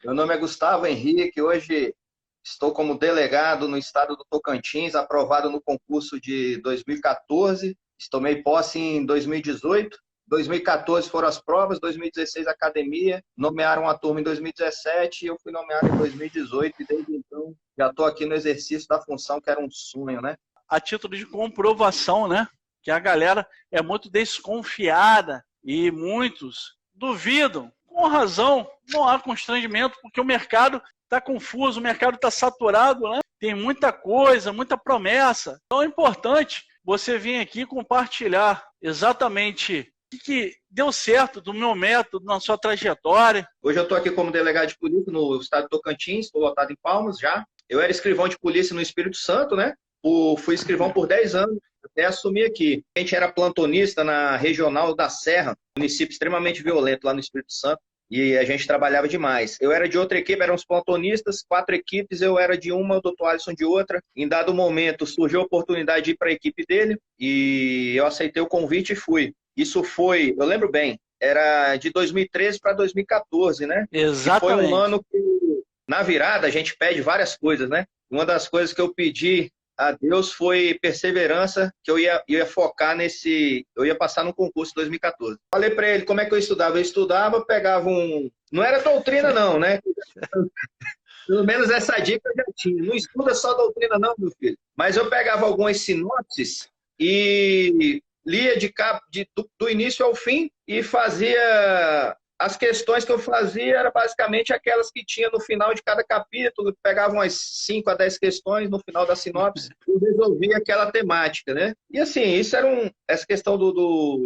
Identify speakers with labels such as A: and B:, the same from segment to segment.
A: Meu nome é Gustavo Henrique, hoje estou como delegado no estado do Tocantins, aprovado no concurso de 2014, tomei posse em 2018, 2014 foram as provas, 2016 a academia, nomearam a turma em 2017 e eu fui nomeado em 2018 e desde então já estou aqui no exercício da função que era um sonho, né?
B: A título de comprovação, né? Que a galera é muito desconfiada e muitos duvidam. Com razão, não há constrangimento, porque o mercado está confuso, o mercado está saturado, né? Tem muita coisa, muita promessa. Então é importante você vir aqui compartilhar exatamente o que deu certo do meu método, na sua trajetória.
A: Hoje eu estou aqui como delegado de polícia no estado de Tocantins, estou lotado em Palmas já. Eu era escrivão de polícia no Espírito Santo, né? Fui escrivão por 10 anos, até assumir aqui. A gente era plantonista na Regional da Serra, município extremamente violento lá no Espírito Santo, e a gente trabalhava demais. Eu era de outra equipe, eram os plantonistas, 4 equipes, eu era de uma, o doutor Alisson de outra. Em dado momento surgiu a oportunidade de ir para a equipe dele, e eu aceitei o convite e fui. Isso foi, eu lembro bem, era de 2013 para 2014, né?
B: Exatamente.
A: E foi um ano que, na virada, a gente pede várias coisas, né? Uma das coisas que eu pedi a Deus foi perseverança, que eu ia focar eu ia passar no concurso de 2014. Falei para ele como é que eu estudava, pegava não era doutrina não, né? Pelo menos essa dica eu já tinha. Não estuda só doutrina não, meu filho. Mas eu pegava algumas sinopses e lia do início ao fim e fazia... As questões que eu fazia eram basicamente aquelas que tinha no final de cada capítulo, pegava umas 5 a 10 questões no final da sinopse e resolvia aquela temática, né? E assim, isso era essa questão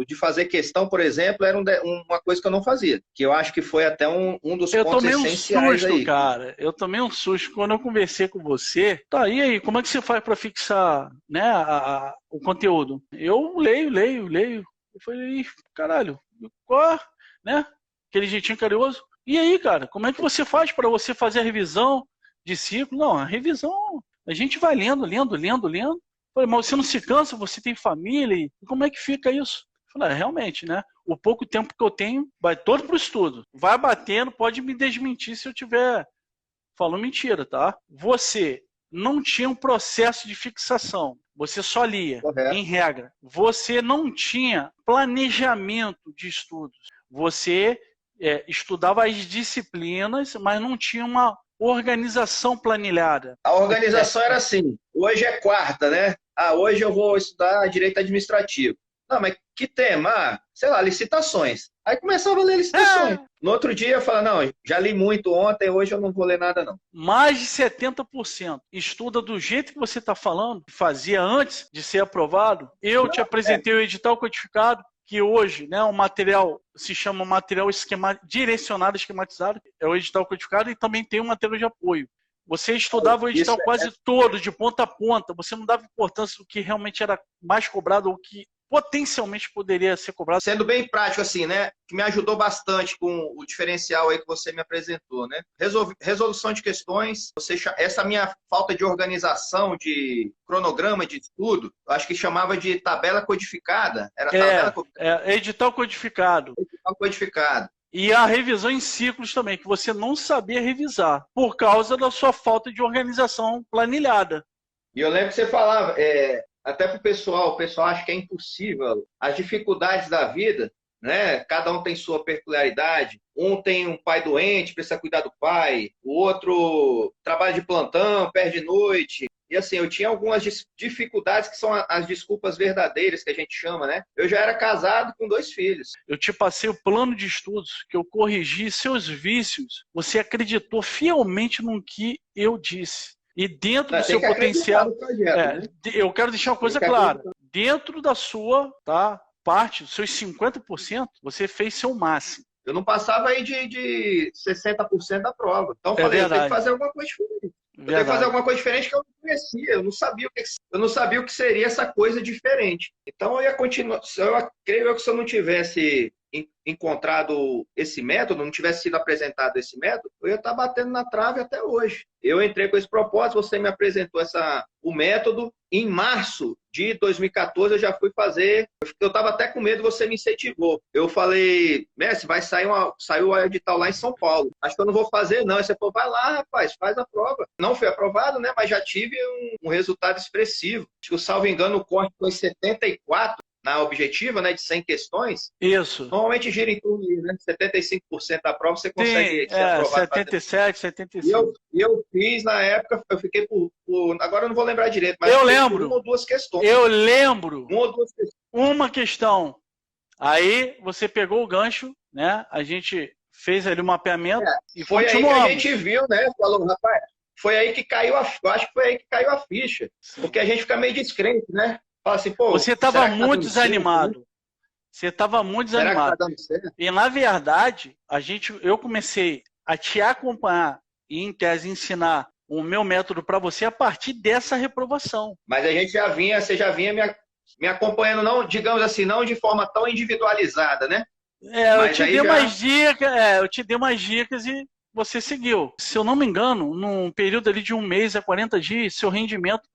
A: de fazer questão, por exemplo, era uma coisa que eu não fazia, que eu acho que foi até um dos pontos essenciais.
B: Eu tomei um susto,
A: aí.
B: Cara. Eu tomei um susto quando eu conversei com você. Tá, e aí, como é que você faz para fixar, né, o conteúdo? Eu leio. Eu falei, caralho, qual, né? Aquele jeitinho carinhoso. E aí, cara, como é que você faz para você fazer a revisão de ciclo? Não, a revisão, a gente vai lendo. Falei, mas você não se cansa, você tem família, e como é que fica isso? Falei, realmente, né? O pouco tempo que eu tenho vai todo pro estudo. Vai batendo, pode me desmentir se eu tiver falando mentira, tá? Você não tinha um processo de fixação. Você só lia,
A: Correto.
B: Em regra. Você não tinha planejamento de estudos. Você estudava as disciplinas, mas não tinha uma organização planilhada.
A: A organização era assim, hoje é quarta, né? Hoje eu vou estudar direito administrativo. Não, mas que tema? Sei lá, licitações. Aí começava a ler licitações. No outro dia eu falava, não, já li muito ontem, hoje eu não vou ler nada não.
B: Mais de 70% estuda do jeito que você está falando, que fazia antes de ser aprovado. Eu te apresentei o edital codificado, que hoje, né, o material se chama material direcionado esquematizado, é o edital codificado, e também tem um material de apoio. Você estudava o edital quase todo, de ponta a ponta, você não dava importância do que realmente era mais cobrado ou que potencialmente poderia ser cobrado.
A: Sendo bem prático assim, né, que me ajudou bastante com o diferencial aí que você me apresentou, né? Resolução de questões, essa minha falta de organização, de cronograma de estudo, eu acho que chamava de tabela codificada. Era tabela codificada.
B: Edital codificado.
A: Edital codificado.
B: E a revisão em ciclos também, que você não sabia revisar, por causa da sua falta de organização planilhada.
A: E eu lembro que você falava, até para o pessoal acha que é impossível, as dificuldades da vida, né? Cada um tem sua peculiaridade. Um tem um pai doente, precisa cuidar do pai. O outro trabalha de plantão, perde noite. E assim, eu tinha algumas dificuldades que são as desculpas verdadeiras que a gente chama, né? Eu já era casado com 2 filhos.
B: Eu te passei o plano de estudos, que eu corrigi seus vícios. Você acreditou fielmente no que eu disse. E dentro do seu potencial,
A: né?
B: Eu quero deixar uma coisa clara. Dentro da sua parte, dos seus 50%, você fez seu máximo.
A: Eu não passava aí de 60% da prova. Então eu falei, eu tenho que fazer alguma coisa diferente. Eu tenho que fazer alguma coisa diferente que eu não conhecia. Eu não sabia o que seria essa coisa diferente. Então eu ia continuar. Eu creio que se eu não tivesse encontrado esse método, não tivesse sido apresentado esse método, eu ia estar batendo na trave até hoje. Eu entrei com esse propósito, você me apresentou o método. Em março de 2014 eu já fui fazer. Eu estava até com medo, você me incentivou. Eu falei, mestre, saiu o edital lá em São Paulo. Acho que eu não vou fazer, não. Aí você falou, vai lá, rapaz, faz a prova. Não fui aprovado, né? Mas já tive um resultado expressivo. Acho que, salvo engano, o corte foi 74 na objetiva, né? De 100 questões.
B: Isso.
A: Normalmente gira em torno de, né, 75% da prova, você consegue ser aprovado.
B: 77, 75.
A: E eu fiz, na época, eu fiquei agora eu não vou lembrar direito, mas
B: eu lembro.
A: Uma ou duas questões.
B: Eu lembro.
A: Uma ou duas questões.
B: Uma questão. Aí você pegou o gancho, né? A gente fez ali o mapeamento e
A: foi
B: continuamos.
A: Aí que a gente viu, né? Falou, rapaz, foi aí que caiu eu acho que foi aí que caiu a ficha. Sim. Porque a gente fica meio descrente, né? Fala assim, pô,
B: você estava muito desanimado. Você estava muito desanimado.
A: Tá dando certo?
B: E, na verdade, eu comecei a te acompanhar e, em tese, ensinar o meu método para você a partir dessa reprovação.
A: Mas a gente você já vinha me acompanhando, não, digamos assim, não de forma tão individualizada, né?
B: Eu te dei umas dicas e você seguiu. Se eu não me engano, num período ali de 1 mês a 40 dias, seu rendimento,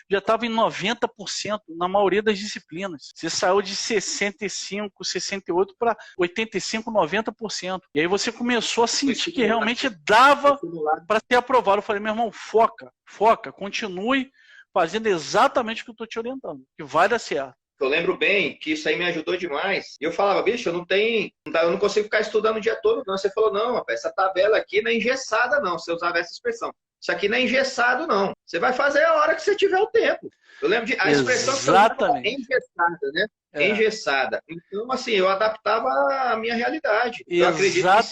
B: já estava em 90% na maioria das disciplinas. Você saiu de 65, 68 para 85, 90%. E aí você começou a sentir que realmente dava para ser aprovado. Eu falei, meu irmão, foca, continue fazendo exatamente o que eu estou te orientando, que vai dar certo.
A: Eu lembro bem que isso aí me ajudou demais. E eu falava, bicho, eu não consigo ficar estudando o dia todo, não. Você falou, não, rapaz, essa tabela aqui não é engessada, não. Você usava essa expressão. Isso aqui não é engessado, não. Você vai fazer a hora que você tiver o tempo. Eu lembro a expressão que eu usava é engessada, né? Engessada. Então, assim, eu adaptava a minha realidade. Eu acredito que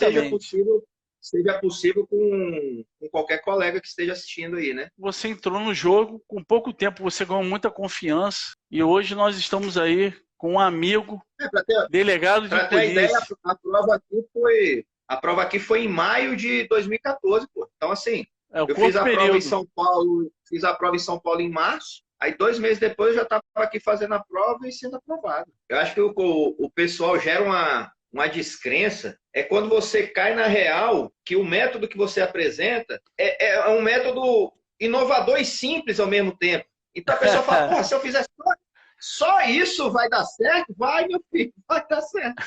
A: seja possível com qualquer colega que esteja assistindo aí, né?
B: Você entrou no jogo, com pouco tempo você ganhou muita confiança e hoje nós estamos aí com um amigo, delegado de polícia. Ideia,
A: a prova aqui foi em maio de 2014, pô. Então, assim, eu fiz a prova em São Paulo em março, aí 2 meses depois eu já estava aqui fazendo a prova e sendo aprovado. Eu acho que o pessoal gera uma descrença, é quando você cai na real que o método que você apresenta é um método inovador e simples ao mesmo tempo. Então a pessoa fala, porra, se eu fizer só isso vai dar certo? Vai, meu filho, vai dar certo.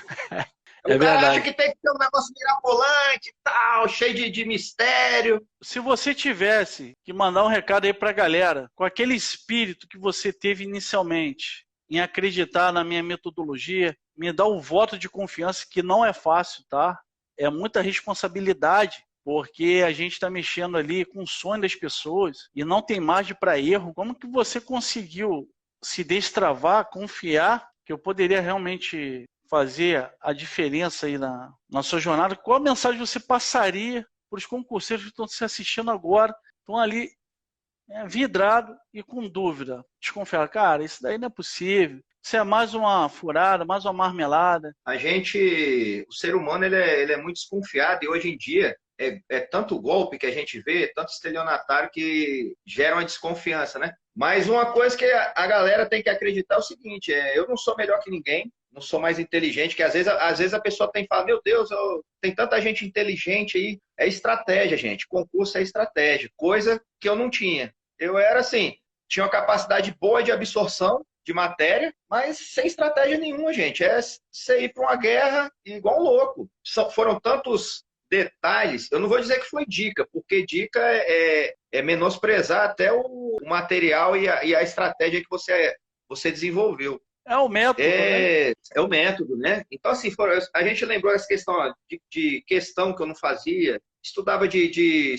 A: O cara acha que tem que ter um negócio mirabolante e tal, cheio de mistério.
B: Se você tivesse que mandar um recado aí pra galera, com aquele espírito que você teve inicialmente, em acreditar na minha metodologia, me dá o voto de confiança, que não é fácil, tá? É muita responsabilidade, porque a gente está mexendo ali com o sonho das pessoas e não tem margem para erro. Como que você conseguiu se destravar, confiar que eu poderia realmente fazer a diferença aí na sua jornada? Qual a mensagem você passaria para os concurseiros que estão se assistindo agora, estão ali vidrado e com dúvida, desconfiar, cara, isso daí não é possível, isso é mais uma furada, mais uma marmelada.
A: O ser humano, ele é muito desconfiado e hoje em dia é tanto golpe que a gente vê, tanto estelionatário que gera uma desconfiança, né? Mas uma coisa que a galera tem que acreditar é o seguinte, eu não sou melhor que ninguém, não sou mais inteligente, que às vezes a pessoa tem que falar, meu Deus, tem tanta gente inteligente aí. É estratégia, gente. Concurso é estratégia. Coisa que eu não tinha. Eu era assim, tinha uma capacidade boa de absorção de matéria, mas sem estratégia nenhuma, gente. É você ir para uma guerra igual um louco. Foram tantos detalhes. Eu não vou dizer que foi dica, porque dica é menosprezar até o material e a estratégia que você desenvolveu.
B: É o método, né?
A: É o método, né? Então, assim, a gente lembrou essa questão de questão que eu não fazia, estudava de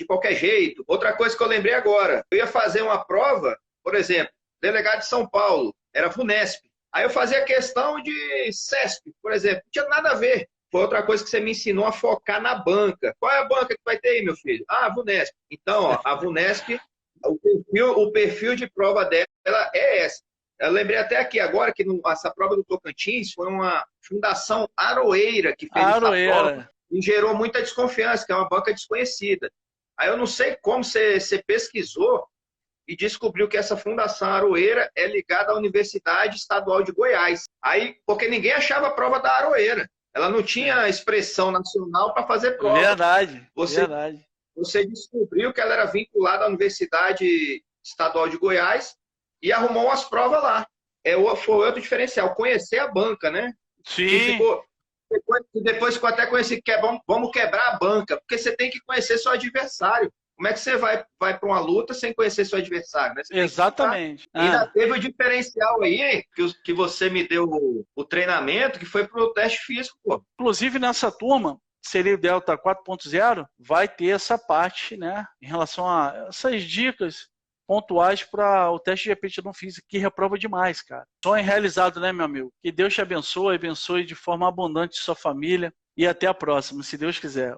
A: qualquer jeito. Outra coisa que eu lembrei agora, eu ia fazer uma prova, por exemplo, delegado de São Paulo, era VUNESP. Aí eu fazia questão de CESP, por exemplo, não tinha nada a ver. Foi outra coisa que você me ensinou a focar na banca. Qual é a banca que vai ter aí, meu filho? Ah, a VUNESP. Então, ó, a VUNESP, o perfil de prova dela é essa. Eu lembrei até aqui agora que essa prova do Tocantins foi uma Fundação Aroeira que fez essa prova e gerou muita desconfiança, que é uma banca desconhecida. Aí eu não sei como você pesquisou e descobriu que essa Fundação Aroeira é ligada à Universidade Estadual de Goiás. Aí, porque ninguém achava a prova da Aroeira. Ela não tinha expressão nacional para fazer prova.
B: Verdade.
A: Você descobriu que ela era vinculada à Universidade Estadual de Goiás e arrumou umas provas lá. Foi outro diferencial, conhecer a banca, né?
B: Sim.
A: Depois ficou até conhecido que vamos quebrar a banca, porque você tem que conhecer seu adversário. Como é que você vai para uma luta sem conhecer seu adversário? Né?
B: Exatamente.
A: Ainda teve o diferencial aí, que você me deu o treinamento, que foi pro teste físico, pô.
B: Inclusive, nessa turma, seria o Delta 4.0, vai ter essa parte, né, em relação a essas dicas pontuais para o teste de aptidão física, que reprova demais, cara. Sonho realizado, né, meu amigo? Que Deus te abençoe de forma abundante sua família, e até a próxima, se Deus quiser.